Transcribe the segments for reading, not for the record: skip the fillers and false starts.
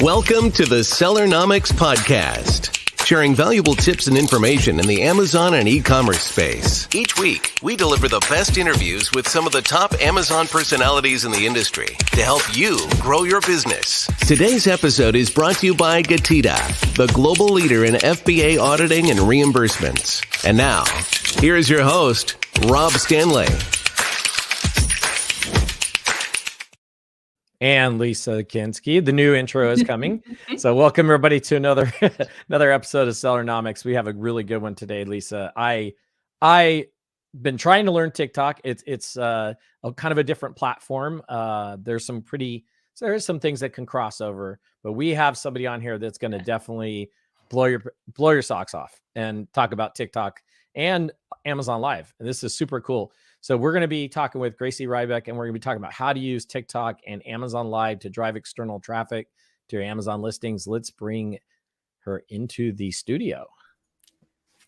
Welcome to the Sellernomics podcast, sharing valuable tips and information in the Amazon and e-commerce space. Each week, we deliver the best interviews with some of the top Amazon personalities in the industry to help you grow your business. Today's episode is brought to you by GETIDA, the global leader in FBA auditing and reimbursements. And now, here is your host, Rob Stanley. And Lisa Kinski. The new intro is coming. So welcome everybody to another episode of Sellernomics. We have a really good one today, Lisa. I been trying to learn TikTok. It's a kind of a different platform. There's some things that can cross over, but we have somebody on here that's going to definitely blow your socks off and talk about TikTok and Amazon Live. And this is super cool. So we're going to be talking with Gracey Ryback, and we're going to be talking about how to use TikTok and Amazon Live to drive external traffic to your Amazon listings. Let's bring her into the studio.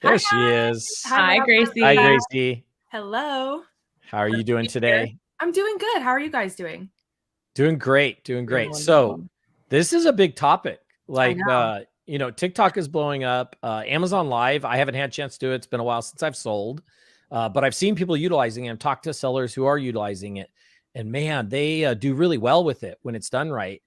There she is. Hi, Gracey. Hi, Gracey. Hello. How are you doing today? I'm doing good. How are you guys doing? Doing great. So this is a big topic. TikTok is blowing up. Amazon Live, I haven't had a chance to do it. It's been a while since I've sold. But I've seen people utilizing it and talked to sellers who are utilizing it. And man, they do really well with it when it's done right.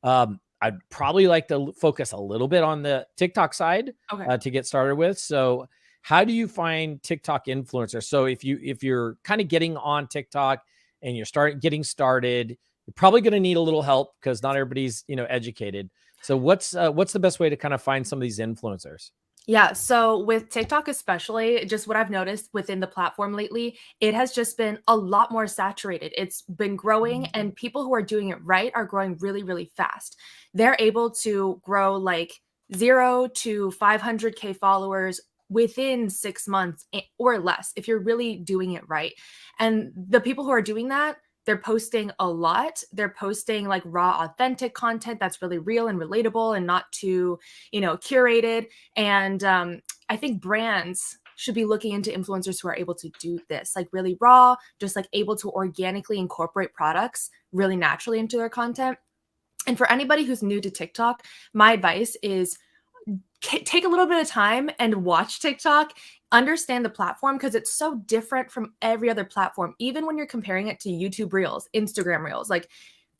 I'd probably like to focus a little bit on the TikTok side to get started with. So how do you find TikTok influencers? So if you're kind of getting on TikTok and you're getting started, you're probably going to need a little help because not everybody's, educated. So what's the best way to kind of find some of these influencers? Yeah. So with TikTok, especially, just what I've noticed within the platform lately, it has just been a lot more saturated. It's been growing, and people who are doing it right are growing really, really fast. They're able to grow like 0 to 500K followers within 6 months or less if you're really doing it right. And the people who are doing that, they're posting a lot. They're posting like raw, authentic content that's really real and relatable and not too, curated. And I think brands should be looking into influencers who are able to do this, like really raw, just like able to organically incorporate products really naturally into their content. And for anybody who's new to TikTok, my advice is take a little bit of time and watch TikTok, understand the platform, because it's so different from every other platform. Even when you're comparing it to YouTube Reels, Instagram Reels, like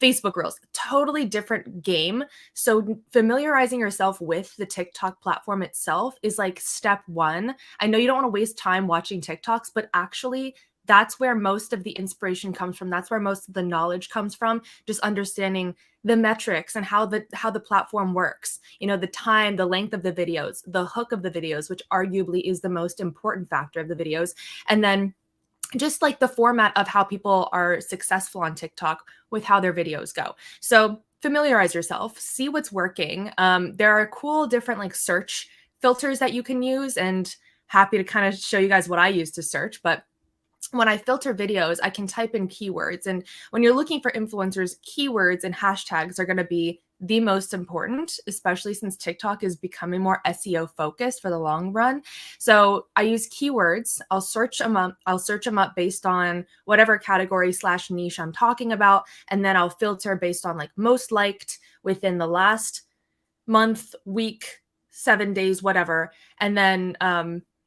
Facebook Reels, totally different game. So familiarizing yourself with the TikTok platform itself is like step one. I know you don't want to waste time watching TikToks, but actually that's where most of the inspiration comes from. That's where most of the knowledge comes from, just understanding the metrics and how the platform works, the time, the length of the videos, the hook of the videos, which arguably is the most important factor of the videos. And then just like the format of how people are successful on TikTok with how their videos go. So familiarize yourself, see what's working. There are cool different like search filters that you can use, and happy to kind of show you guys what I use to search. But when I filter videos, I can type in keywords. And when you're looking for influencers, keywords and hashtags are going to be the most important, especially since TikTok is becoming more SEO focused for the long run. So I use keywords. I'll search them up based on whatever category / niche I'm talking about. And then I'll filter based on like most liked within the last month, week, 7 days, whatever. And then,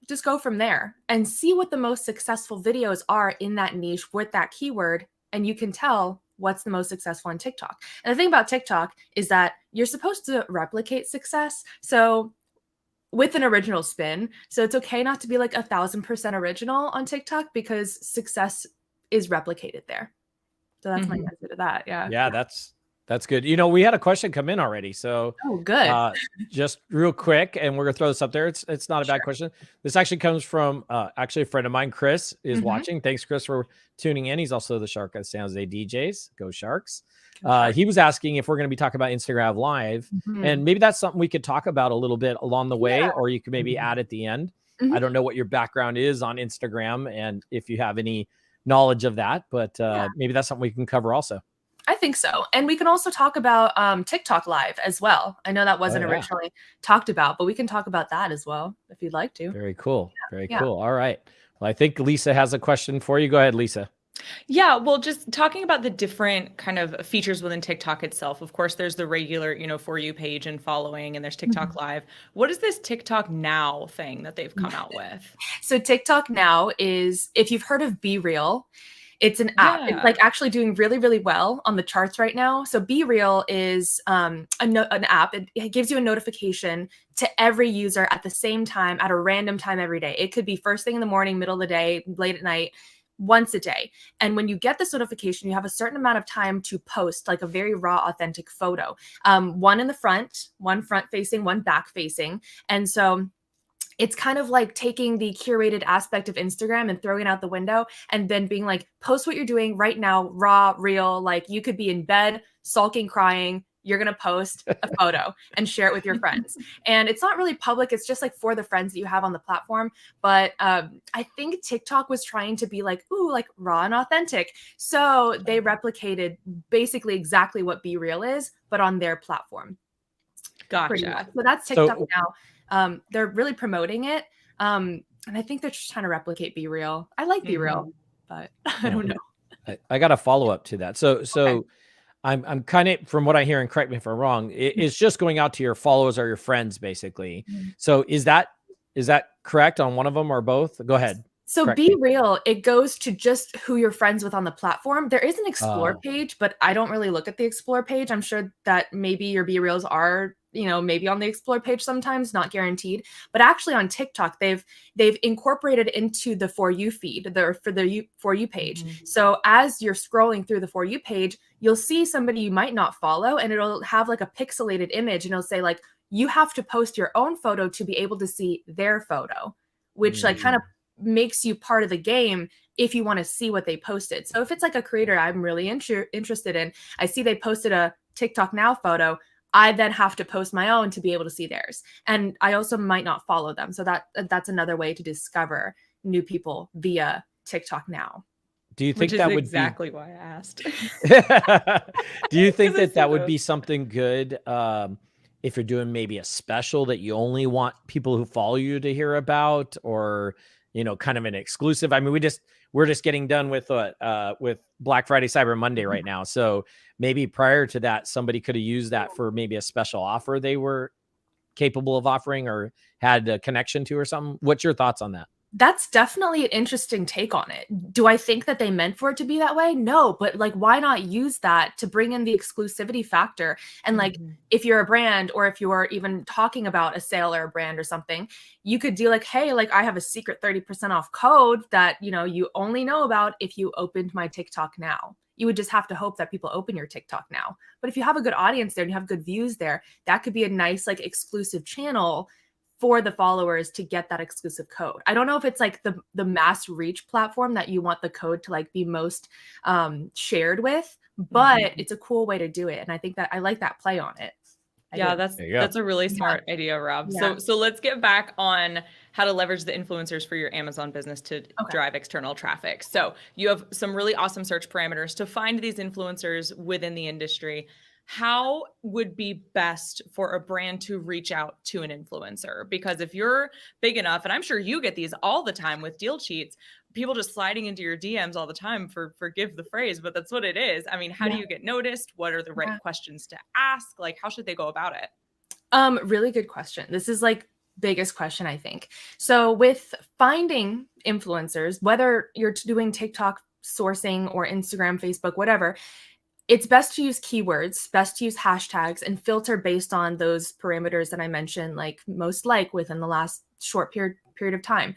just go from there and see what the most successful videos are in that niche with that keyword. And you can tell what's the most successful on TikTok. And the thing about TikTok is that you're supposed to replicate success. So with an original spin. So it's okay not to be like 1,000% original on TikTok, because success is replicated there. So that's my answer to that. Yeah. Yeah. That's good. We had a question come in already. So good. Just real quick, and we're gonna throw this up there. It's not a bad question. This actually comes from actually a friend of mine, Chris, is watching. Thanks, Chris, for tuning in. He's also the Shark at San Jose DJs. Go Sharks. He was asking if we're going to be talking about Instagram Live, and maybe that's something we could talk about a little bit along the way, or you could maybe add at the end. I don't know what your background is on Instagram and if you have any knowledge of that, but maybe that's something we can cover also. I think so. And we can also talk about TikTok Live as well. I know that wasn't originally talked about, but we can talk about that as well if you'd like to. Very cool. Very cool. All right. Well, I think Lisa has a question for you. Go ahead, Lisa. Yeah, well, just talking about the different kind of features within TikTok itself. Of course, there's the regular, For You page and following, and there's TikTok Live. What is this TikTok Now thing that they've come out with? So TikTok Now is, if you've heard of Be Real, it's an app. It's Yeah. like actually doing really, really well on the charts right now. So Be Real is an app. It gives you a notification to every user at the same time at a random time every day. It could be first thing in the morning, middle of the day, late at night, once a day. And when you get this notification, you have a certain amount of time to post like a very raw, authentic photo. One in the front, one front facing, one back facing. And so it's kind of like taking the curated aspect of Instagram and throwing it out the window and then being like, post what you're doing right now, raw, real. Like you could be in bed, sulking, crying. You're going to post a photo and share it with your friends. And it's not really public. It's just like for the friends that you have on the platform. But I think TikTok was trying to be like, ooh, like raw and authentic. So they replicated basically exactly what Be Real is, but on their platform. Gotcha. So that's TikTok now. They're really promoting it. And I think they're just trying to replicate Be Real. I like Be Real, but I don't know. I got a follow up to that. So okay. I'm kind of, from what I hear, and correct me if I'm wrong, it's just going out to your followers or your friends, basically. So is that correct on one of them or both? Go ahead. So Correct Be me. Real, it goes to just who you're friends with on the platform. There is an explore page, but I don't really look at the explore page. I'm sure that maybe your Be Reals are, maybe on the explore page sometimes, not guaranteed. But actually on TikTok, they've incorporated into the For You feed, for the For You page. So as you're scrolling through the For You page, you'll see somebody you might not follow, and it'll have like a pixelated image, and it'll say like, you have to post your own photo to be able to see their photo, which like kind of makes you part of the game if you want to see what they posted. So if it's like a creator I'm really interested in, I see they posted a TikTok Now photo, I then have to post my own to be able to see theirs. And I also might not follow them. So that's another way to discover new people via TikTok Now. Do you think Which that is would exactly why I asked? Do you think that would be something good if you're doing maybe a special that you only want people who follow you to hear about, or kind of an exclusive? I mean, we're just getting done with Black Friday, Cyber Monday right now. So maybe prior to that, somebody could have used that for maybe a special offer they were capable of offering or had a connection to or something. What's your thoughts on that? That's definitely an interesting take on it. Do I think that they meant for it to be that way? No, but like, why not use that to bring in the exclusivity factor? And like, if you're a brand, or if you're even talking about a sale or a brand or something, you could do like, hey, like I have a secret 30% off code that, you only know about if you opened my TikTok Now. You would just have to hope that people open your TikTok Now. But if you have a good audience there and you have good views there, that could be a nice, like exclusive channel for the followers to get that exclusive code. I don't know if it's like the mass reach platform that you want the code to like be most shared with, but it's a cool way to do it. And I think that I like that play on it. Yeah, that's a really smart idea, Rob. Yeah. So let's get back on how to leverage the influencers for your Amazon business to drive external traffic. So you have some really awesome search parameters to find these influencers within the industry. How would be best for a brand to reach out to an influencer? Because if you're big enough, and I'm sure you get these all the time with DealCheats, people just sliding into your DMs all the time, forgive the phrase, but that's what it is. I mean, how do you get noticed? What are the right questions to ask? Like, how should they go about it? Really good question. This is like biggest question, I think. So with finding influencers, whether you're doing TikTok sourcing or Instagram, Facebook, whatever, it's best to use keywords, best to use hashtags, and filter based on those parameters that I mentioned, like most like within the last short period of time.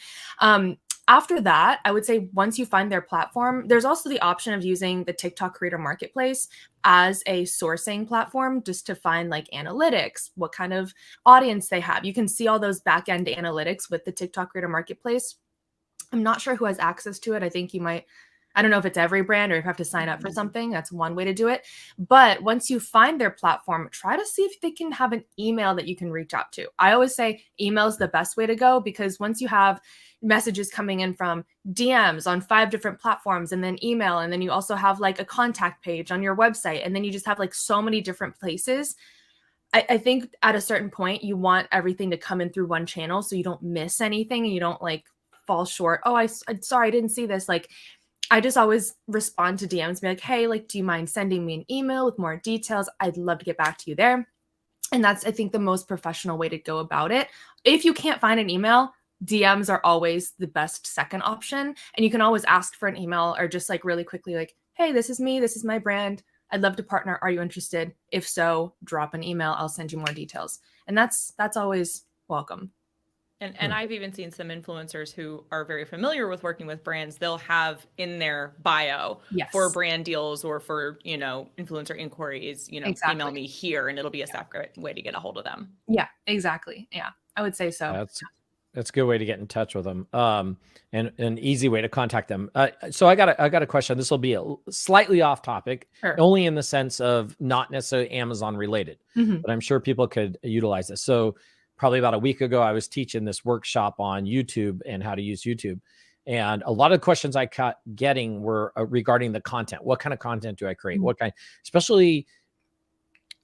After that, I would say once you find their platform, there's also the option of using the TikTok Creator Marketplace as a sourcing platform just to find like analytics, what kind of audience they have. You can see all those back-end analytics with the TikTok Creator Marketplace. I'm not sure who has access to it. I think you might, I don't know if it's every brand or if you have to sign up for something. That's one way to do it. But once you find their platform, try to see if they can have an email that you can reach out to. I always say email is the best way to go, because once you have messages coming in from DMs on 5 different platforms, and then email, and then you also have like a contact page on your website, and then you just have like so many different places. I think at a certain point, you want everything to come in through one channel so you don't miss anything and you don't like fall short. Oh, I'm sorry, I didn't see this. Like, I just always respond to DMs, be like, hey, like, do you mind sending me an email with more details? I'd love to get back to you there. And that's, I think, the most professional way to go about it. If you can't find an email, DMs are always the best second option. And you can always ask for an email or just like really quickly, like, hey, this is me. This is my brand. I'd love to partner. Are you interested? If so, drop an email. I'll send you more details. And that's always welcome. And I've even seen some influencers who are very familiar with working with brands. They'll have in their bio for brand deals or for, you know, influencer inquiries, you know, email me here, and it'll be a separate way to get a hold of them. Yeah, exactly. Yeah, I would say so. That's a good way to get in touch with them. And an easy way to contact them. So I got a question. This will be a slightly off topic, only in the sense of not necessarily Amazon related, but I'm sure people could utilize this. So probably about a week ago, I was teaching this workshop on YouTube and how to use YouTube. And a lot of questions I kept getting were regarding the content. What kind of content do I create? What kind, especially,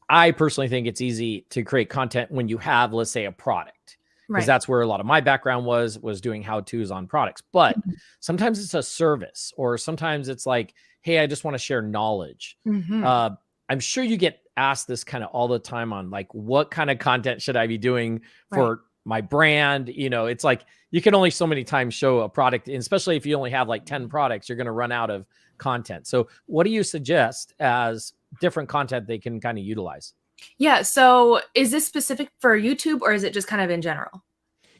I personally think it's easy to create content when you have, let's say, a product. Because that's where a lot of my background was doing how-tos on products. But sometimes it's a service, or sometimes it's like, hey, I just want to share knowledge. I'm sure you get asked this kind of all the time on like, what kind of content should I be doing for my brand? You know, it's like, you can only so many times show a product, and especially if you only have like 10 products, you're going to run out of content. So what do you suggest as different content they can kind of utilize? Yeah. So is this specific for YouTube, or is it just kind of in general?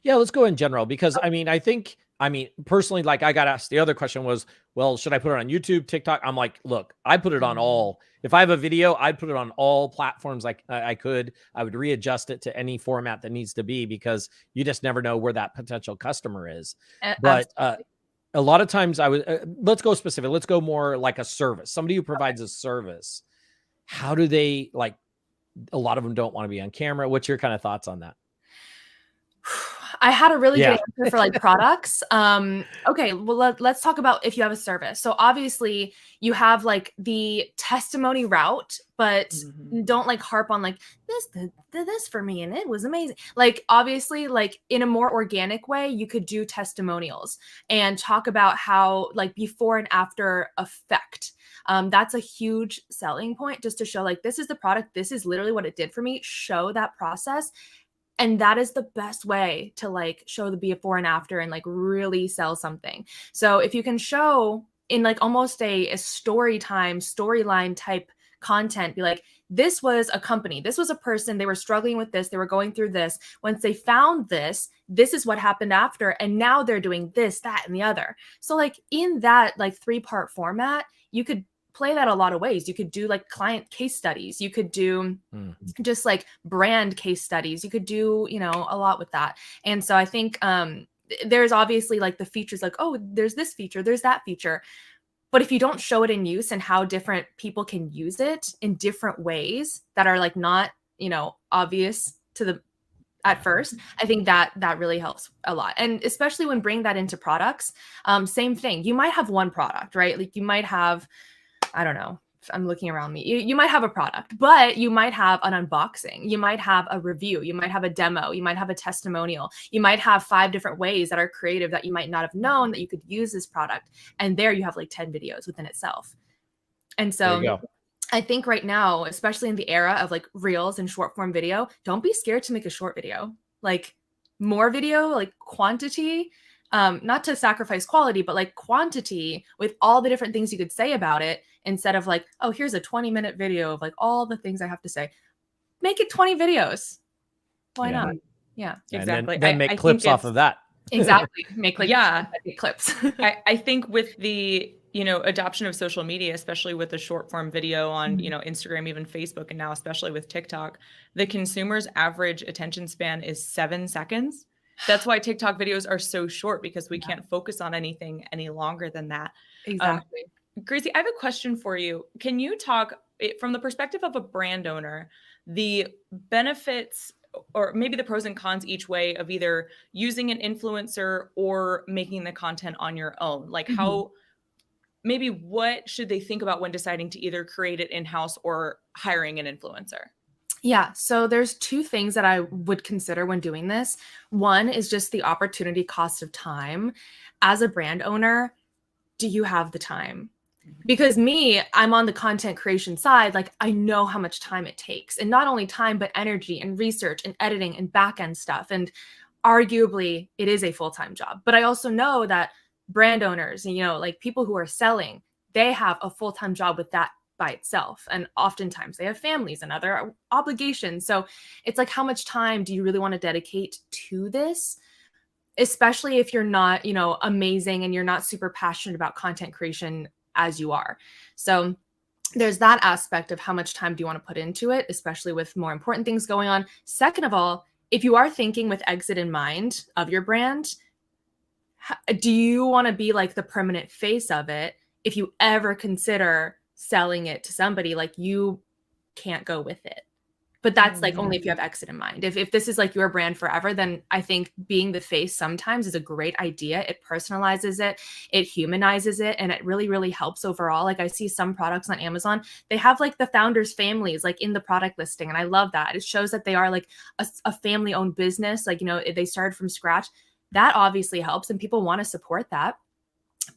Yeah, let's go in general, because I mean, personally, like, I got asked, the other question was, well, should I put it on YouTube, TikTok? I'm like, look, I put it on all. If I have a video, I'd put it on all platforms. Like I would readjust it to any format that needs to be, because you just never know where that potential customer is. But a lot of times let's go specific. Let's go more like a service, somebody who provides a service. How do they, like, a lot of them don't want to be on camera. What's your kind of thoughts on that? I had a really good answer for like products. Okay, well, let's talk about if you have a service. So obviously you have like the testimony route, but don't like harp on like this for me and it was amazing. Like, obviously, like in a more organic way, you could do testimonials and talk about how like before and after effect. That's a huge selling point, just to show like, this is the product. This is literally what it did for me. Show that process. And that is the best way to like show the before and after and like really sell something. So if you can show in like almost a storyline type content, be like, this was a company, this was a person, they were struggling with this, they were going through this. Once they found this is what happened after. And now they're doing this, that, and the other. So like in that like 3-part format, you could play that a lot of ways. You could do like client case studies. You could do just like brand case studies. You could do, you know, a lot with that. And so I think there's obviously like the features, like, oh, there's this feature, there's that feature. But if you don't show it in use and how different people can use it in different ways that are like not, you know, obvious to the at first, I think that really helps a lot. And especially when bringing that into products, same thing. You might have one product, right? Like you might have, I don't know, I'm looking around me. You might have a product, but you might have an unboxing. You might have a review. You might have a demo. You might have a testimonial. You might have 5 different ways that are creative that you might not have known that you could use this product. And there you have like 10 videos within itself. And so I think right now, especially in the era of like reels and short form video, don't be scared to make a short video. Like more video, like quantity, not to sacrifice quality, but like quantity with all the different things you could say about it, instead of like, oh, here's a 20-minute video of like all the things I have to say. Make it 20 videos. Why not? Yeah, exactly. And then make clips off of that. Exactly. Make like clips. I think with the, you know, adoption of social media, especially with the short form video on, you know, Instagram, even Facebook, and now especially with TikTok, the consumer's average attention span is 7 seconds. That's why TikTok videos are so short, because we can't focus on anything any longer than that. Exactly. Gracey, I have a question for you. Can you talk from the perspective of a brand owner, the benefits or maybe the pros and cons each way of either using an influencer or making the content on your own? Like how, maybe what should they think about when deciding to either create it in-house or hiring an influencer? Yeah. So there's 2 things that I would consider when doing this. One is just the opportunity cost of time. As a brand owner, do you have the time? Because me, I'm on the content creation side. Like, I know how much time it takes, and not only time, but energy and research and editing and back end stuff. And arguably it is a full-time job, but I also know that brand owners, you know, like people who are selling, they have a full-time job with that by itself. And oftentimes they have families and other obligations. So it's like, how much time do you really want to dedicate to this? Especially if you're not, you know, amazing and you're not super passionate about content creation as you are. So there's that aspect of how much time do you want to put into it, especially with more important things going on. Second of all, if you are thinking with exit in mind of your brand, do you want to be like the permanent face of it? If you ever consider selling it to somebody, like, you can't go with it. But that's like only if you have exit in mind. If this is like your brand forever, then I think being the face sometimes is a great idea. It personalizes it, it humanizes it, and it really, really helps overall. Like, I see some products on Amazon, they have like the founders' families like in the product listing. And I love that. It shows that they are like a family-owned business. Like, you know, they started from scratch. That obviously helps, and people want to support that.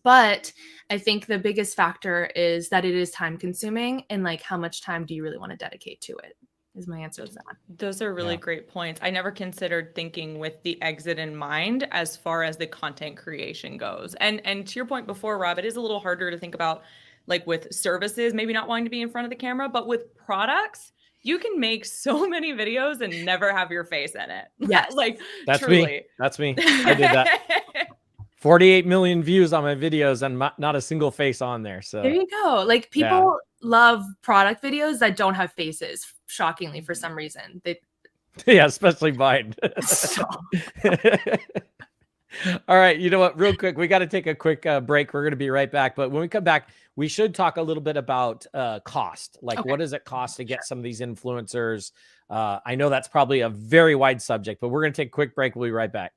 But I think the biggest factor is that it is time consuming, and like, how much time do you really want to dedicate to it? Is my answer to that. Those are really great points. I never considered thinking with the exit in mind as far as the content creation goes. And to your point before, Rob, it is a little harder to think about, like with services, maybe not wanting to be in front of the camera, but with products, you can make so many videos and never have your face in it. Yes. Like, That's truly. me. That's me. I did that. 48 million views on my videos and not a single face on there. So there you go. Like, people love product videos that don't have faces, shockingly, for some reason. Yeah, especially mine. All right. You know what? Real quick, we got to take a quick break. We're going to be right back. But when we come back, we should talk a little bit about cost. Like, what does it cost to get some of these influencers? I know that's probably a very wide subject, but we're going to take a quick break. We'll be right back.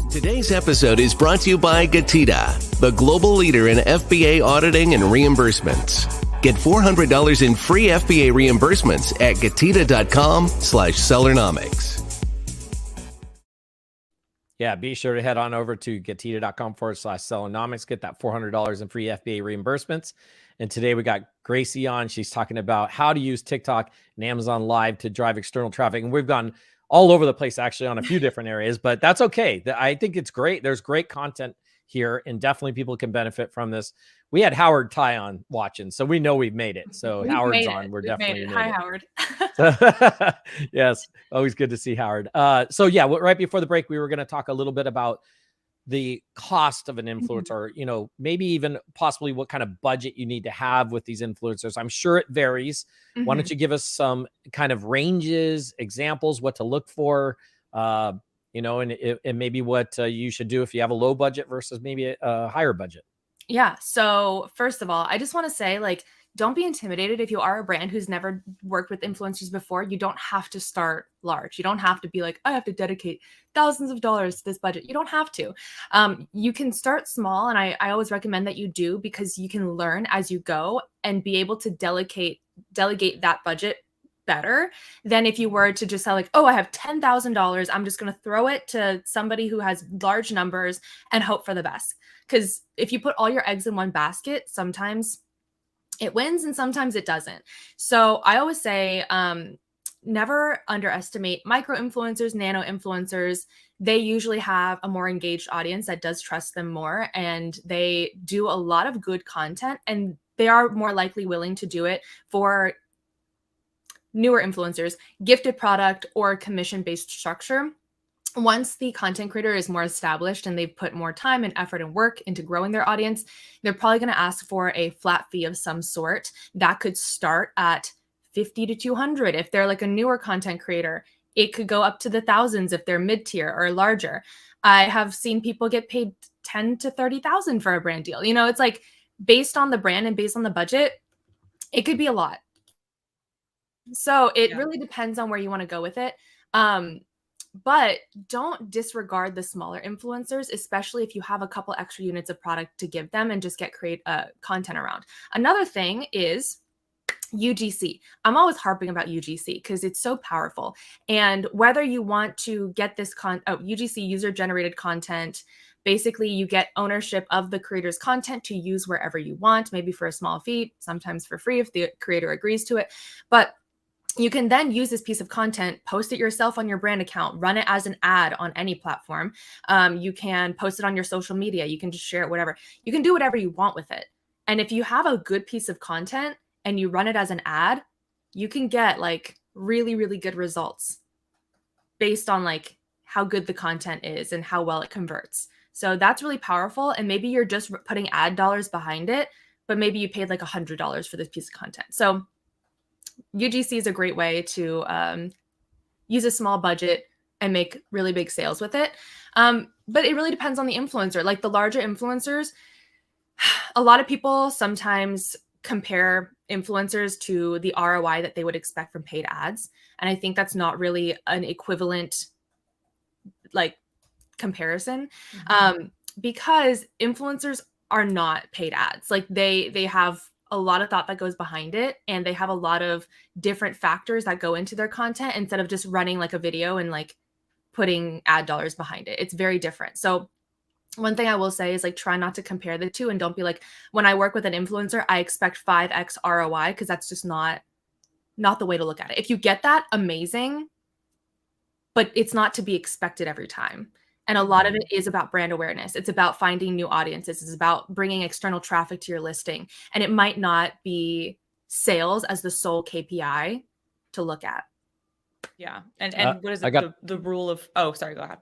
Today's episode is brought to you by GETIDA, the global leader in FBA auditing and reimbursements. Get $400 in free FBA reimbursements at getida.com/Sellernomics. Yeah, be sure to head on over to getida.com/Sellernomics. Get that $400 in free FBA reimbursements. And today we got Gracey on. She's talking about how to use TikTok and Amazon Live to drive external traffic. And we've gone all over the place, actually, on a few different areas, but that's okay. I think it's great. There's great content here, and definitely people can benefit from this. We had Howard Ty on watching, so we know we've made it. So Howard's on. We're definitely made it. Hi, Howard. Yes, always good to see Howard. So yeah, right before the break, we were going to talk a little bit about the cost of an influencer, you know, maybe even possibly what kind of budget you need to have with these influencers. I'm sure it varies. Why don't you give us some kind of ranges, examples, what to look for, you know, and maybe what you should do if you have a low budget versus maybe a higher budget. Yeah. So first of all, I just want to say, like, don't be intimidated if you are a brand who's never worked with influencers before. You don't have to start large. You don't have to be like, I have to dedicate thousands of dollars to this budget. You don't have to. You can start small. And I always recommend that you do, because you can learn as you go and be able to delegate that budget better than if you were to just say like, oh, I have $10,000. I'm just going to throw it to somebody who has large numbers and hope for the best. Because if you put all your eggs in one basket, sometimes it wins and sometimes it doesn't. So I always say, never underestimate micro influencers, nano influencers. They usually have a more engaged audience that does trust them more, and they do a lot of good content, and they are more likely willing to do it for newer influencers, gifted product, or commission-based structure. Once the content creator is more established and they've put more time and effort and work into growing their audience, they're probably going to ask for a flat fee of some sort. That could start at $50 to $200 if they're like a newer content creator. It could go up to the thousands if they're mid-tier or larger. I have seen people get paid $10,000 to $30,000 for a brand deal. You know, it's like based on the brand and based on the budget, it could be a lot. So it really depends on where you want to go with it. But don't disregard the smaller influencers, especially if you have a couple extra units of product to give them and just create content around. Another thing is UGC. I'm always harping about UGC because it's so powerful. And whether you want to get this UGC, user generated content, basically you get ownership of the creator's content to use wherever you want, maybe for a small fee, sometimes for free if the creator agrees to it. But you can then use this piece of content, post it yourself on your brand account, run it as an ad on any platform. You can post it on your social media. You can just share it, whatever. You can do whatever you want with it. And if you have a good piece of content and you run it as an ad, you can get like really, really good results based on like how good the content is and how well it converts. So that's really powerful. And maybe you're just putting ad dollars behind it, but maybe you paid like $100 for this piece of content. So UGC is a great way to use a small budget and make really big sales with it. But it really depends on the influencer. Like the larger influencers, a lot of people sometimes compare influencers to the ROI that they would expect from paid ads. And I think that's not really an equivalent like comparison, because influencers are not paid ads. Like they have a lot of thought that goes behind it, and they have a lot of different factors that go into their content instead of just running like a video and like putting ad dollars behind it. It's very different. So one thing I will say is like try not to compare the two, and don't be like, when I work with an influencer, I expect 5x ROI, because that's just not the way to look at it. If you get that, amazing, but it's not to be expected every time. And a lot of it is about brand awareness. It's about finding new audiences. It's about bringing external traffic to your listing. And it might not be sales as the sole KPI to look at. Yeah. And what is it? The rule of, oh, sorry, go ahead.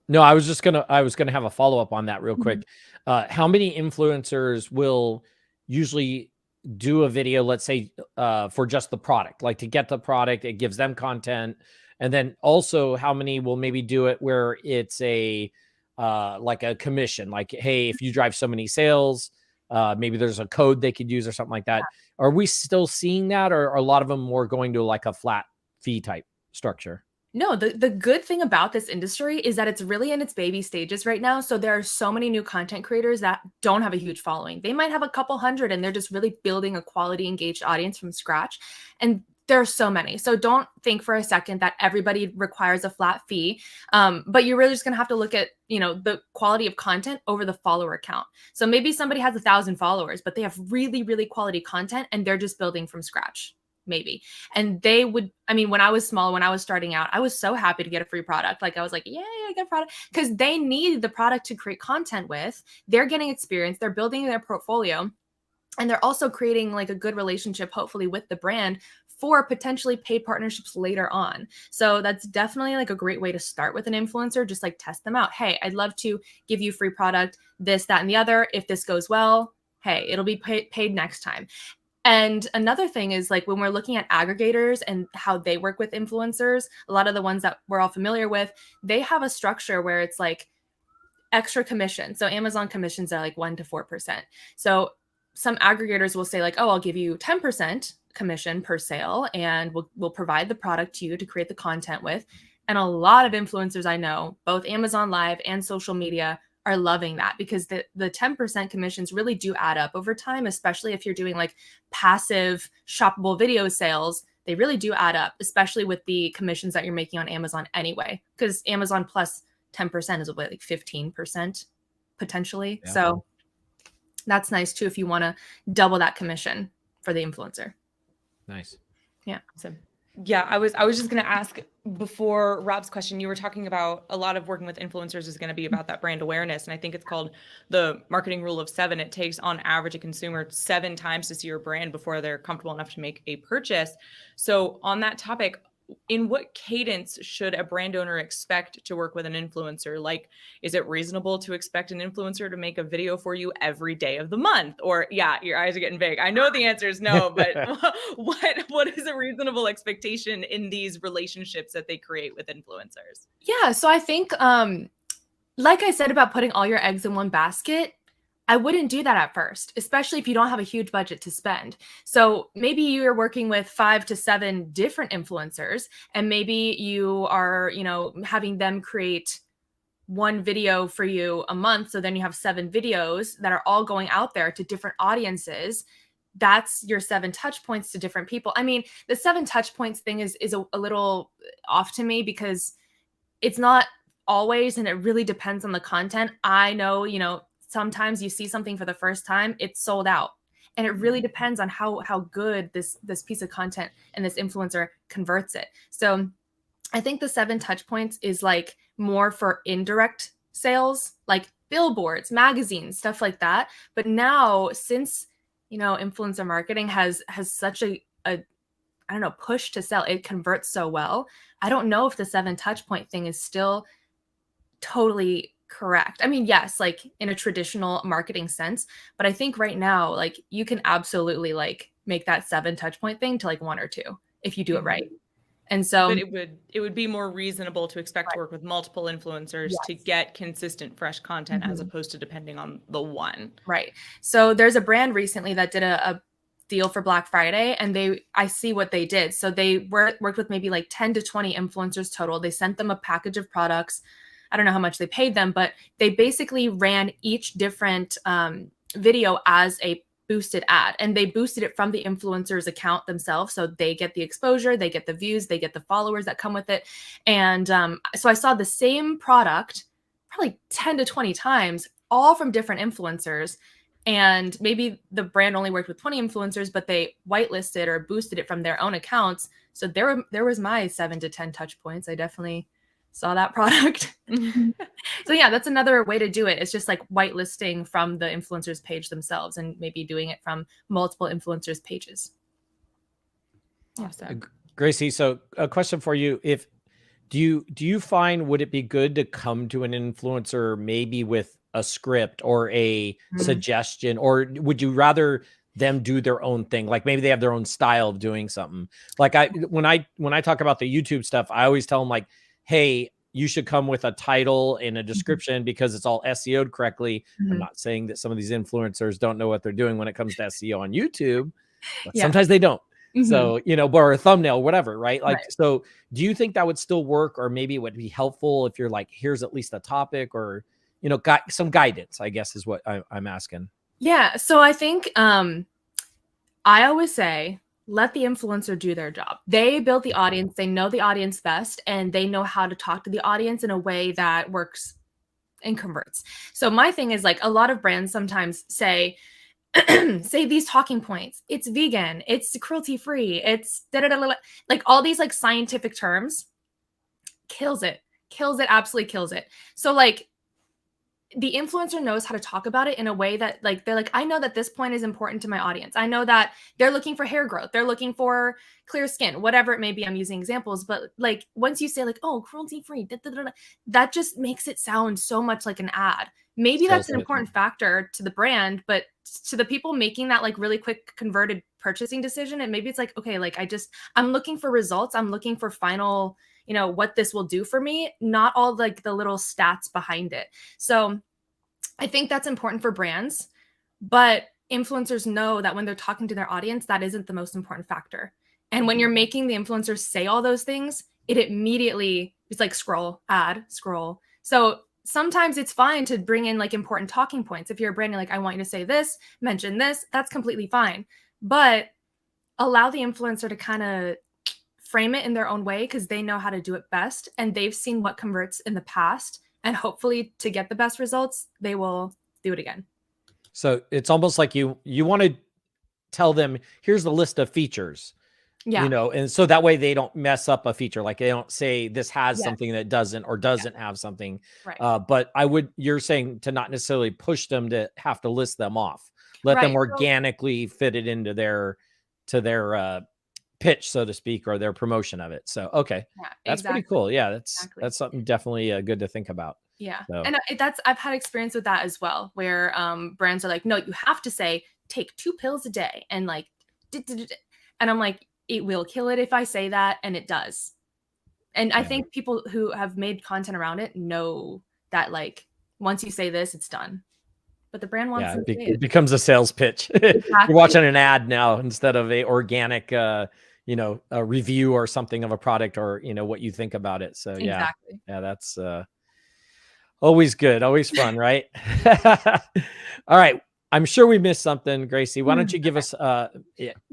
No, I was gonna have a follow-up on that real quick. How many influencers will usually do a video, let's say, for just the product, like to get the product, it gives them content. And then also how many will maybe do it where it's a like a commission, like, hey, if you drive so many sales, maybe there's a code they could use or something like that. Yeah. Are we still seeing that, or are a lot of them more going to like a flat fee type structure? No, the good thing about this industry is that it's really in its baby stages right now. So there are so many new content creators that don't have a huge following. They might have a couple hundred, and they're just really building a quality engaged audience from scratch. And there are so many. So don't think for a second that everybody requires a flat fee. But you're really just going to have to look at, the quality of content over the follower count. So maybe somebody has 1,000 followers, but they have really, really quality content, and they're just building from scratch. Maybe. And they would, when I was small, when I was starting out, I was so happy to get a free product. Like I was like, yay, I get a product, because they need the product to create content with. They're getting experience. They're building their portfolio. And they're also creating like a good relationship, hopefully, with the brand for potentially paid partnerships later on. So that's definitely like a great way to start with an influencer. Just like test them out. Hey, I'd love to give you free product, this, that, and the other. If this goes well, hey, it'll be paid next time. And another thing is like when we're looking at aggregators and how they work with influencers, a lot of the ones that we're all familiar with, they have a structure where it's like extra commission. So Amazon commissions are like 1% to 4%. So some aggregators will say like, oh, I'll give you 10% commission per sale, and we'll provide the product to you to create the content with. And a lot of influencers I know, both Amazon Live and social media, are loving that, because the 10% commissions really do add up over time, especially if you're doing like passive shoppable video sales. They really do add up, especially with the commissions that you're making on Amazon anyway, because Amazon plus 10% is like 15% potentially. Yeah. So that's nice too if you want to double that commission for the influencer. Nice. Yeah. Awesome. Yeah, I was just going to ask before Rob's question. You were talking about a lot of working with influencers is going to be about that brand awareness. And I think it's called the marketing rule of 7. It takes on average a consumer 7 times to see your brand before they're comfortable enough to make a purchase. So on that topic, in what cadence should a brand owner expect to work with an influencer? Like, is it reasonable to expect an influencer to make a video for you every day of the month? Or yeah, your eyes are getting big. I know the answer is no, but what is a reasonable expectation in these relationships that they create with influencers? Yeah. So I think, like I said about putting all your eggs in one basket, I wouldn't do that at first, especially if you don't have a huge budget to spend. So maybe you're working with 5 to 7 different influencers, and maybe you are, having them create one video for you a month. So then you have 7 videos that are all going out there to different audiences. That's your 7 touch points to different people. The 7 touch points thing is a little off to me, because it's not always, and it really depends on the content. I know, sometimes you see something for the first time, it's sold out. And it really depends on how good this piece of content and this influencer converts it. So I think the 7 touch points is like more for indirect sales, like billboards, magazines, stuff like that. But now, since influencer marketing has such a I don't know, push to sell, it converts so well. I don't know if the 7 touch point thing is still totally correct. I mean, yes, like in a traditional marketing sense, but I think right now, like you can absolutely like make that 7 touch point thing to like 1 or 2 if you do it right. And so but it would be more reasonable to expect to work with multiple influencers to get consistent fresh content as opposed to depending on the one. Right. So there's a brand recently that did a deal for Black Friday, and I see what they did. So they worked with maybe like 10 to 20 influencers total. They sent them a package of products. I don't know how much they paid them, but they basically ran each different video as a boosted ad, and they boosted it from the influencer's account themselves. So they get the exposure, they get the views, they get the followers that come with it. And so I saw the same product probably 10 to 20 times, all from different influencers. And maybe the brand only worked with 20 influencers, but they whitelisted or boosted it from their own accounts. So there was my 7 to 10 touch points. I definitely saw that product. So yeah, that's another way to do it. It's just like whitelisting from the influencer's page themselves and maybe doing it from multiple influencers' pages. Awesome. Gracey, so a question for you. Do you find, would it be good to come to an influencer maybe with a script or a suggestion, or would you rather them do their own thing? Like maybe they have their own style of doing something. Like when I talk about the YouTube stuff, I always tell them like, hey, you should come with a title and a description because it's all SEO'd correctly. I'm not saying that some of these influencers don't know what they're doing when it comes to SEO on YouTube, but sometimes they don't. So, or a thumbnail, whatever, right? Like, so do you think that would still work, or maybe it would be helpful if you're like, here's at least a topic, or, got some guidance, I guess is what I'm asking. Yeah. So I think, I always say, let the influencer do their job. They build the audience, they know the audience best, and they know how to talk to the audience in a way that works and converts. So my thing is like a lot of brands sometimes say these talking points. It's vegan, it's cruelty free, it's like all these like scientific terms. Kills it, absolutely kills it. So like the influencer knows how to talk about it in a way that like, they're like, I know that this point is important to my audience. I know that they're looking for hair growth. They're looking for clear skin, whatever it may be. I'm using examples, but like, once you say like, oh, cruelty free, that just makes it sound so much like an ad. Maybe that's an important factor to the brand, but to the people making that like really quick converted purchasing decision, and maybe it's like, okay, like I'm looking for results. I'm looking for final, what this will do for me, not all like the little stats behind it. So I think that's important for brands, but influencers know that when they're talking to their audience, that isn't the most important factor. And when you're making the influencers say all those things, it immediately, it's like scroll. So sometimes it's fine to bring in like important talking points. If you're a brand, you're like, I want you to say this, mention this, that's completely fine. But allow the influencer to kind of frame it in their own way, because they know how to do it best and they've seen what converts in the past, and hopefully to get the best results, they will do it again. So it's almost like you want to tell them, here's the list of features, and so that way they don't mess up a feature. Like they don't say this has something that doesn't, or doesn't have something. Right. But you're saying to not necessarily push them to have to list them off. Let them organically fit it into their pitch, so to speak, or their promotion of it. So, okay. Yeah, that's pretty cool. Yeah. That's something definitely good to think about. Yeah. So. And I've had experience with that as well, where brands are like, no, you have to say, take 2 pills a day. And like, and I'm like, it will kill it if I say that. And it does. And I think people who have made content around it know that like, once you say this, it's done. But the brand wants it becomes a sales pitch. Exactly. You're watching an ad now instead of a organic, a review or something of a product, or, what you think about it. So exactly. Yeah, that's always good. Always fun. Right. All right. I'm sure we missed something, Gracey. Why don't you give us, why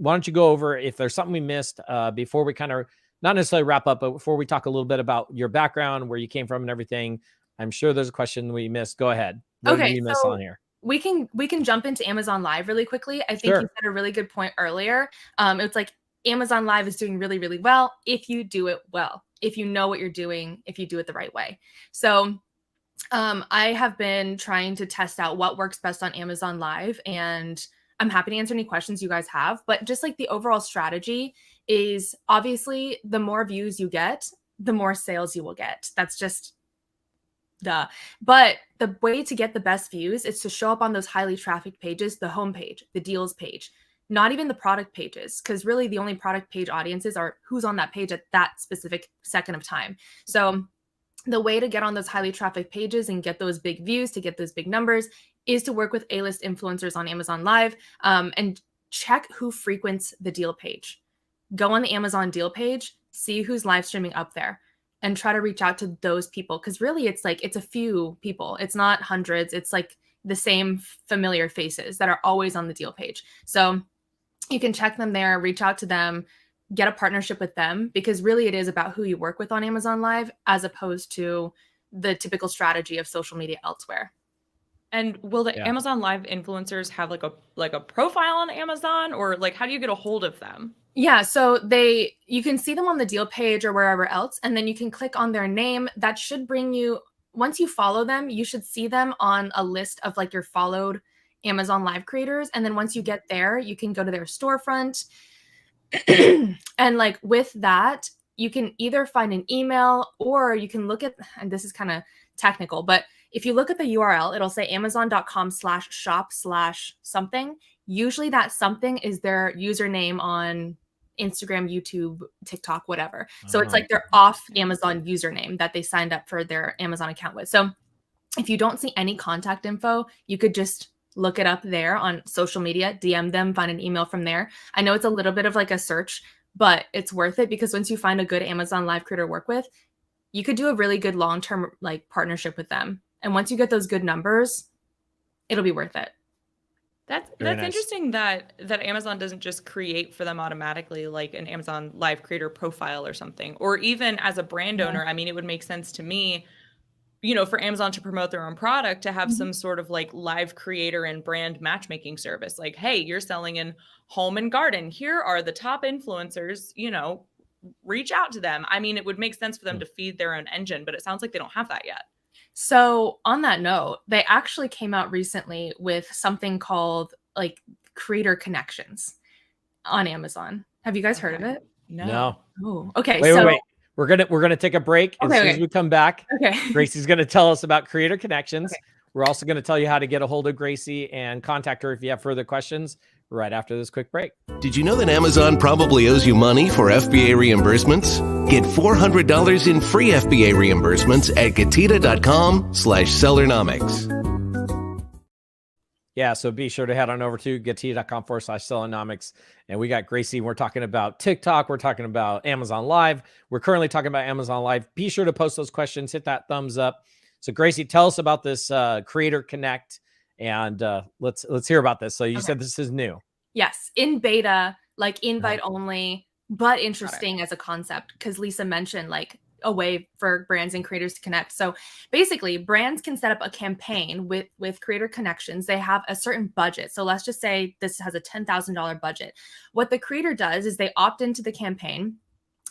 don't you go over if there's something we missed before we kind of not necessarily wrap up, but before we talk a little bit about your background, where you came from and everything, I'm sure there's a question we missed. Go ahead. What did we miss on here? We can jump into Amazon Live really quickly. I think you said a really good point earlier. It's like Amazon Live is doing really, really well if you do it well, if you know what you're doing, if you do it the right way. So I have been trying to test out what works best on Amazon Live, and I'm happy to answer any questions you guys have. But just like the overall strategy is, obviously the more views you get, the more sales you will get. That's just duh. But the way to get the best views is to show up on those highly trafficked pages, the home page, the deals page, not even the product pages, because really the only product page audiences are who's on that page at that specific second of time. So the way to get on those highly trafficked pages and get those big views, to get those big numbers, is to work with A-list influencers on Amazon Live, and check who frequents the deal page. Go on the Amazon deal page, see who's live streaming up there, and try to reach out to those people. Because really it's a few people. It's not hundreds. It's like the same familiar faces that are always on the deal page. So you can check them there, reach out to them, get a partnership with them, because really it is about who you work with on Amazon Live as opposed to the typical strategy of social media elsewhere. And will the Amazon Live influencers have like a profile on Amazon, or like how do you get a hold of them? Yeah, so you can see them on the deal page or wherever else, and then you can click on their name. That should bring you, once you follow them, you should see them on a list of like your followed Amazon Live creators. And then once you get there, you can go to their storefront. And like with that, you can either find an email, or you can look at, and this is kind of technical, but if you look at the URL, it'll say amazon.com/shop/something. Usually that something is their username on Instagram, YouTube, TikTok, whatever. So it's like their off Amazon username that they signed up for their Amazon account with. So if you don't see any contact info, you could just look it up there on social media, DM them, find an email from there. I know it's a little bit of like a search, but it's worth it, because once you find a good Amazon Live creator to work with, you could do a really good long-term like partnership with them. And once you get those good numbers, it'll be worth it. That's nice. Interesting that Amazon doesn't just create for them automatically like an Amazon Live creator profile or something, or even as a brand owner. I mean, it would make sense to me, for Amazon to promote their own product, to have some sort of like live creator and brand matchmaking service. Like, hey, you're selling in home and garden. Here are the top influencers, reach out to them. I mean, it would make sense for them to feed their own engine, but it sounds like they don't have that yet. So on that note, they actually came out recently with something called like Creator Connections on Amazon. Have you guys heard of it? No. Oh, okay. Wait. We're gonna take a break. As soon as we come back, Gracey's gonna tell us about Creator Connections. We're also gonna tell you how to get a hold of Gracey and contact her if you have further questions right after this quick break. Did you know that Amazon probably owes you money for FBA reimbursements? Get $400 in free FBA reimbursements at GETIDA.com/Sellernomics. Yeah, so be sure to head on over to GETIDA.com/Sellernomics. And we got Gracey. We're talking about TikTok. We're talking about Amazon Live. We're currently talking about Amazon Live. Be sure to post those questions. Hit that thumbs up. So Gracey, tell us about this Creator Connect, and let's hear about this. So you said this is new. Yes, in beta, like invite only, but interesting as a concept, because Lisa mentioned like a way for brands and creators to connect. So basically, brands can set up a campaign with Creator Connections. They have a certain budget. So let's just say this has a $10,000 budget. What the creator does is they opt into the campaign.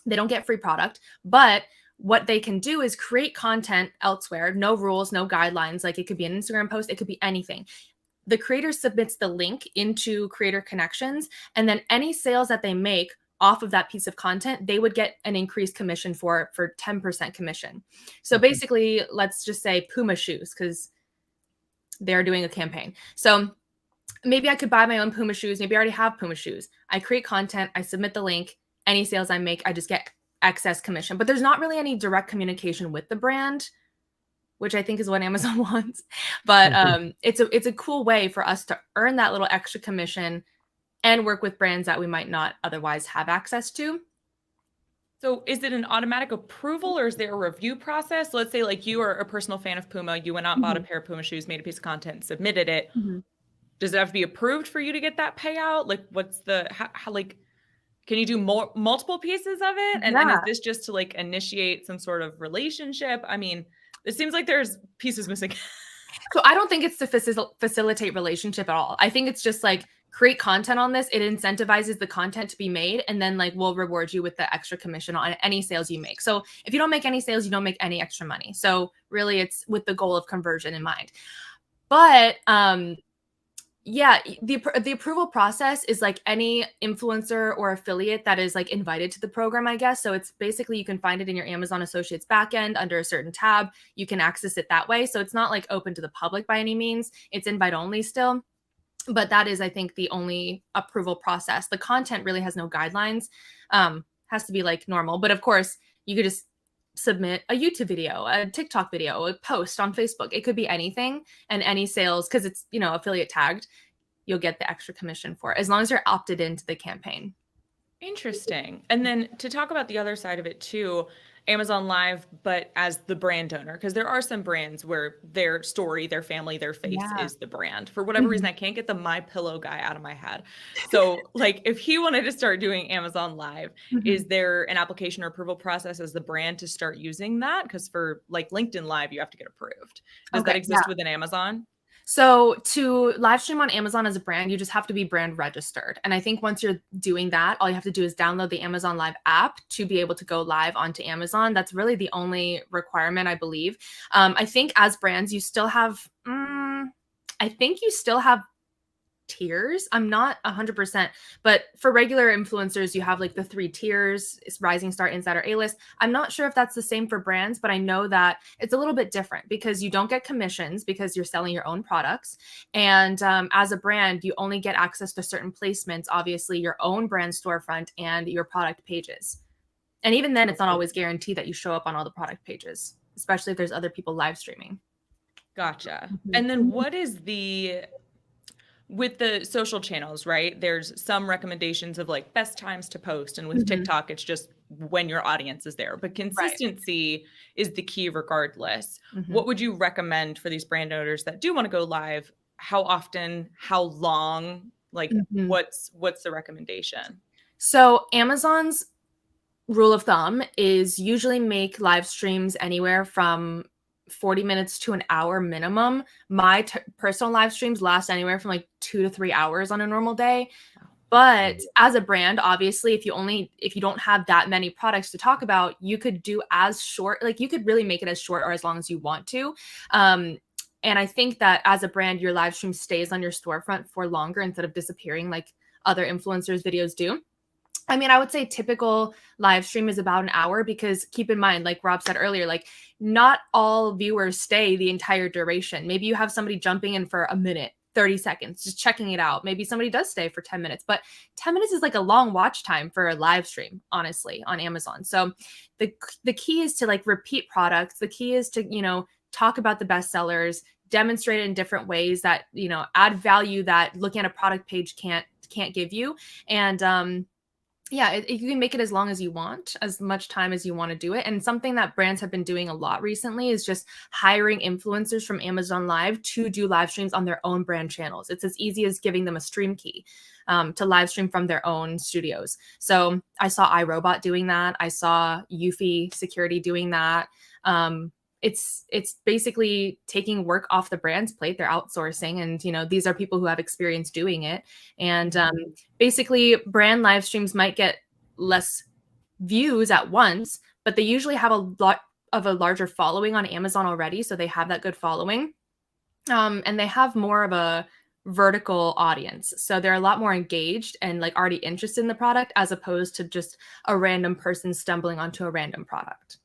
They don't get free product, but what they can do is create content elsewhere. No rules, no guidelines. Like it could be an Instagram post. It could be anything. The creator submits the link into Creator Connections, and then any sales that they make off of that piece of content, they would get an increased commission for 10% commission. So basically, let's just say Puma shoes, because they're doing a campaign. So maybe I could buy my own Puma shoes. Maybe I already have Puma shoes. I create content. I submit the link. Any sales I make, I just get excess commission. But there's not really any direct communication with the brand, which I think is what Amazon wants. But it's a cool way for us to earn that little extra commission and work with brands that we might not otherwise have access to. So is it an automatic approval, or is there a review process? Let's say like you are a personal fan of Puma, you went out and bought a pair of Puma shoes, made a piece of content, submitted it. Does it have to be approved for you to get that payout? Like what's the, how like, Can you do multiple pieces of it? And is this just to like initiate some sort of relationship? I mean, it seems like there's pieces missing. So I don't think it's to facilitate relationship at all. I think it's just like create content on this. It incentivizes the content to be made, and then like we'll reward you with the extra commission on any sales you make. So if you don't make any sales, you don't make any extra money. So really it's with the goal of conversion in mind. But yeah, the approval process is like any influencer or affiliate that is like invited to the program, I guess. So it's basically, you can find it in your Amazon Associates backend under a certain tab. You can access it that way. So it's not like open to the public by any means. It's invite only still. But that is, I think, the only approval process. The content really has no guidelines. Has to be like normal. But of course, you could just submit a YouTube video, a TikTok video, a post on Facebook. It could be anything, and any sales, because it's, you know, affiliate tagged, you'll get the extra commission for it, as long as you're opted into the campaign. Interesting. And then to talk about the other side of it too, Amazon Live, but as the brand owner, because there are some brands where their story, their family, their face is the brand. For whatever reason, I can't get the My Pillow guy out of my head. So like if he wanted to start doing Amazon Live, is there an application or approval process as the brand to start using that? Because for like LinkedIn Live, you have to get approved. Does that exist within Amazon? So to live stream on Amazon as a brand, you just have to be brand registered. And I think once you're doing that, all you have to do is download the Amazon Live app to be able to go live onto Amazon. That's really the only requirement, I believe. I think as brands, you still have, tiers. I'm not 100%, but for regular influencers, you have like the 3 tiers: it's Rising Star, Insider, A-List. I'm not sure if that's the same for brands, but I know that it's a little bit different because you don't get commissions because you're selling your own products. And as a brand, you only get access to certain placements, obviously your own brand storefront and your product pages. And even then, it's not always guaranteed that you show up on all the product pages, especially if there's other people live streaming. Gotcha. And then what is with the social channels, right? There's some recommendations of like best times to post. And with TikTok, it's just when your audience is there. But consistency is the key regardless. What would you recommend for these brand owners that do want to go live? How often? How long? Like what's the recommendation? So Amazon's rule of thumb is usually make live streams anywhere from 40 minutes to an hour minimum. My personal live streams last anywhere from like 2 to 3 hours on a normal day. But as a brand, obviously, if you don't have that many products to talk about, you could do as short, like you could really make it as short or as long as you want to. And I think that as a brand, your live stream stays on your storefront for longer instead of disappearing like other influencers' videos do. I mean, I would say typical live stream is about an hour, because keep in mind, like Rob said earlier, like not all viewers stay the entire duration. Maybe you have somebody jumping in for a minute, 30 seconds, just checking it out. Maybe somebody does stay for 10 minutes, but 10 minutes is like a long watch time for a live stream, honestly, on Amazon. So the key is to like repeat products. The key is to, you know, talk about the best sellers, demonstrate it in different ways that, you know, add value that looking at a product page can't give you. And, yeah, you can make it as long as you want, as much time as you want to do it. And something that brands have been doing a lot recently is just hiring influencers from Amazon Live to do live streams on their own brand channels. It's as easy as giving them a stream key to live stream from their own studios. So I saw iRobot doing that. I saw Eufy Security doing that. It's basically taking work off the brand's plate. They're outsourcing, and you know, these are people who have experience doing it. And basically, brand live streams might get less views at once, but they usually have a lot of a larger following on Amazon already, so they have that good following, and they have more of a vertical audience, so they're a lot more engaged and like already interested in the product, as opposed to just a random person stumbling onto a random product.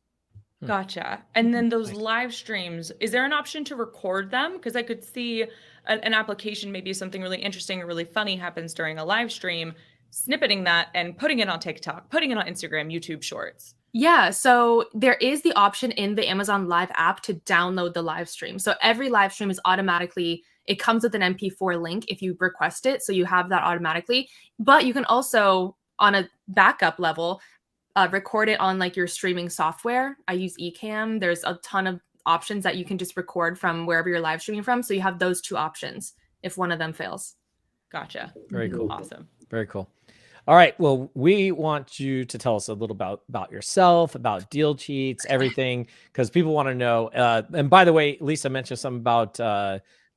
Gotcha. And then those live streams, is there an option to record them? Because I could see an application, maybe something really interesting or really funny happens during a live stream, snippeting that and putting it on TikTok, putting it on Instagram, YouTube Shorts. Yeah, so there is the option in the Amazon Live app to download the live stream. So every live stream is automatically, it comes with an MP4 link if you request it. So you have that automatically. But you can also, on a backup level, record it on like your streaming software. I use Ecamm. There's a ton of options that you can just record from wherever you're live streaming from. So you have those 2 options if one of them fails. Gotcha. Very cool. Awesome. Very cool. All right. Well, we want you to tell us a little about yourself, about DealCheats, everything, because people want to know. And by the way, Lisa mentioned something about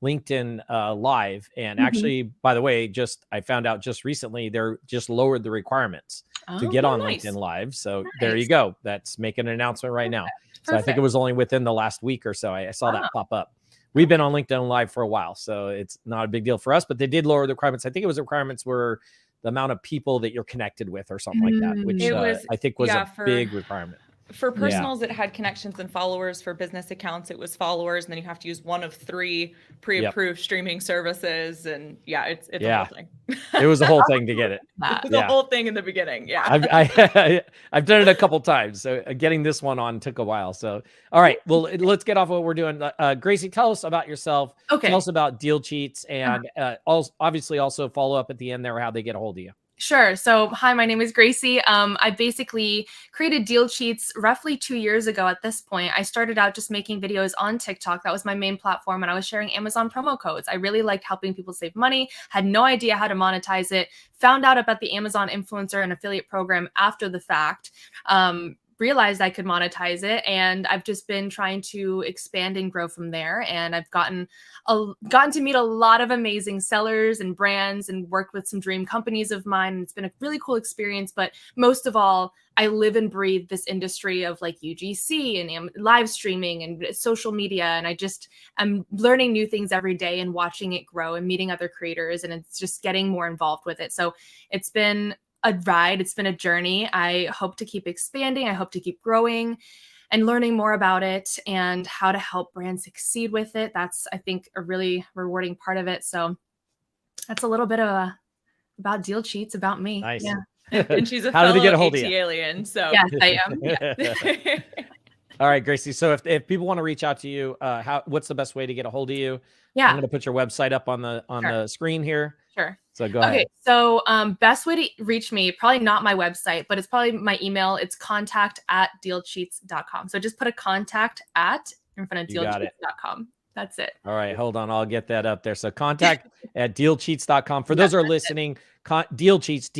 LinkedIn Live. And actually, by the way, I found out just recently, they're just lowered the requirements to get on LinkedIn Live. So there you go. That's making an announcement right now. So I think it was only within the last week or so. I saw that pop up. We've been on LinkedIn Live for a while, so it's not a big deal for us, but they did lower the requirements. I think it was the requirements were the amount of people that you're connected with or something like that, which I think was a big requirement. For personals, it had connections and followers. For business accounts, it was followers. And then you have to use one of 3 pre-approved streaming services. And it's a whole thing. It was a whole thing to get it. It was a whole thing in the beginning. Yeah. I've done it a couple times. So getting this one on took a while. So, all right, well, let's get off what we're doing. Gracey, tell us about yourself. Okay. Tell us about DealCheats, and obviously also follow up at the end there how they get a hold of you. Sure. So, hi, my name is Gracey. I basically created DealCheats roughly 2 years ago at this point. I started out just making videos on TikTok. That was my main platform, and I was sharing Amazon promo codes. I really liked helping people save money, had no idea how to monetize it, found out about the Amazon influencer and affiliate program after the fact. Realized I could monetize it, and I've just been trying to expand and grow from there. And I've gotten to meet a lot of amazing sellers and brands and worked with some dream companies of mine. It's been a really cool experience, but most of all, I live and breathe this industry of like UGC and live streaming and social media. And I'm learning new things every day and watching it grow and meeting other creators. And it's just getting more involved with it. So it's been a ride. It's been a journey. I hope to keep expanding. I hope to keep growing and learning more about it and how to help brands succeed with it. That's, I think, a really rewarding part of it. So that's a little bit of about DealCheats, about me. Nice. Yeah. And she's a how fellow did they get a hold AT of you? alien. So yes, I am. Yeah. All right, Gracey. So if people want to reach out to you, what's the best way to get a hold of you? Yeah. I'm going to put your website up on the screen here. Sure. So go ahead. Okay. So best way to reach me, probably not my website, but it's probably my email. It's contact@dealcheats.com. So just put a contact at in front of dealcheats.com. That's it. All right, hold on. I'll get that up there. So contact@dealcheats.com. For those who are listening, DealCheats,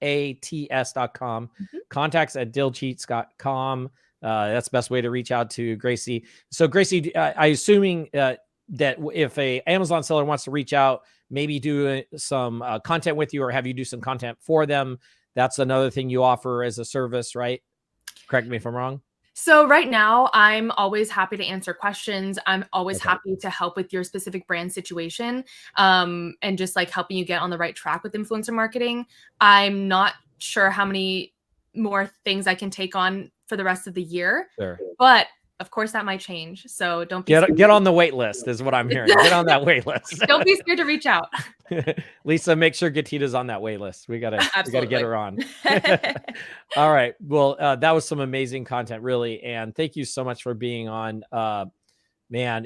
DealCheats.com. Contacts@dealcheats.com. That's the best way to reach out to Gracey. So Gracey, I assuming that if a Amazon seller wants to reach out, maybe do some content with you or have you do some content for them, that's another thing you offer as a service, right? Correct me if I'm wrong. So right now, I'm always happy to answer questions. I'm always happy to help with your specific brand situation, and just like helping you get on the right track with influencer marketing. I'm not sure how many more things I can take on for the rest of the year, but of course that might change. So don't be get on the wait list is what I'm hearing. Get on that wait list. Don't be scared to reach out. Lisa, make sure GETIDA's on that wait list. We gotta get her on. All right. Well, that was some amazing content, really. And thank you so much for being on. Man,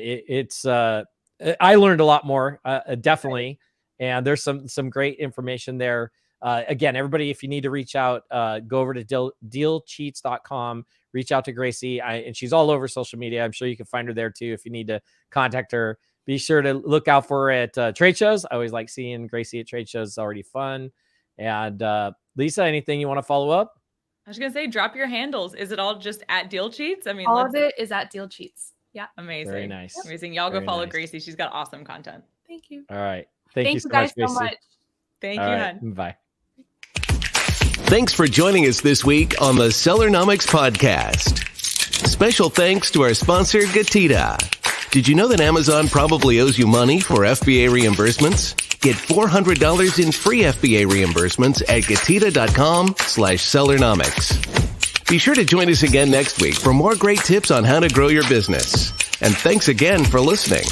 I learned a lot more, definitely. And there's some great information there. Again, everybody, if you need to reach out, go over to dealcheats.com. Reach out to Gracey, and she's all over social media. I'm sure you can find her there too if you need to contact her. Be sure to look out for her at trade shows. I always like seeing Gracey at trade shows. It's already fun. And Lisa, anything you want to follow up? I was going to say, drop your handles. Is it all just at DealCheats? I mean, all of it is at DealCheats. Yeah. Amazing. Very nice. Amazing. Y'all go follow Gracey. She's got awesome content. Thank you. All right. Thank you so guys much, Gracey. So much. Thank you, hon. Bye. Thanks for joining us this week on the Sellernomics podcast. Special thanks to our sponsor, GETIDA. Did you know that Amazon probably owes you money for FBA reimbursements? Get $400 in free FBA reimbursements at GETIDA.com/Sellernomics. Be sure to join us again next week for more great tips on how to grow your business. And thanks again for listening.